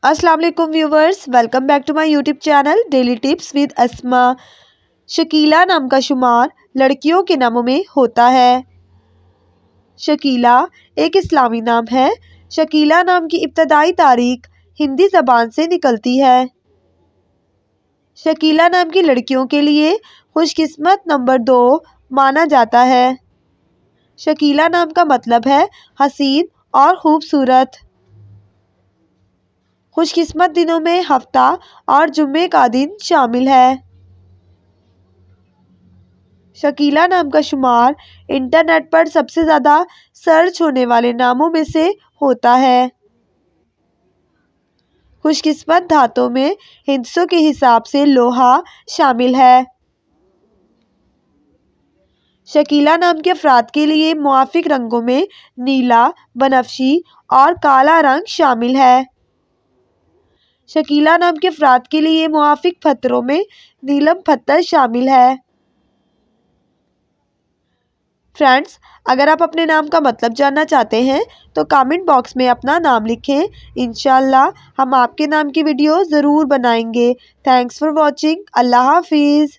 अस्सलाम वालेकुम viewers, welcome back to my YouTube channel daily tips with Asma. Shakeela नाम का शुमार लड़कियों के नामों में होता है। शकीला एक इस्लामी नाम है। शकीला नाम की इब्तदाई तारीख हिंदी ज़बान से निकलती है। शकीला नाम की लड़कियों के लिए खुशकिस्मत नंबर 2 माना जाता है। शकीला नाम का मतलब है हसीन और खूबसूरत। खुशकिस्मत दिनों में हफ्ता और जुम्मे का दिन शामिल है। शकीला नाम का शुमार इंटरनेट पर सबसे ज़्यादा सर्च होने वाले नामों में से होता है। खुशकिस्मत धातों में हिंसों के हिसाब से लोहा शामिल है। शकीला नाम के अफराद के लिए मुआफिक रंगों में नीला, बनफशी और काला रंग शामिल है। शकीला नाम के अफराद के लिए मुआफिक पत्थरों में नीलम पत्थर शामिल है। फ्रेंड्स, अगर आप अपने नाम का मतलब जानना चाहते हैं तो कमेंट बॉक्स में अपना नाम लिखें। इंशाल्लाह हम आपके नाम की वीडियो ज़रूर बनाएंगे। Thanks for watching. अल्लाह हाफिज़।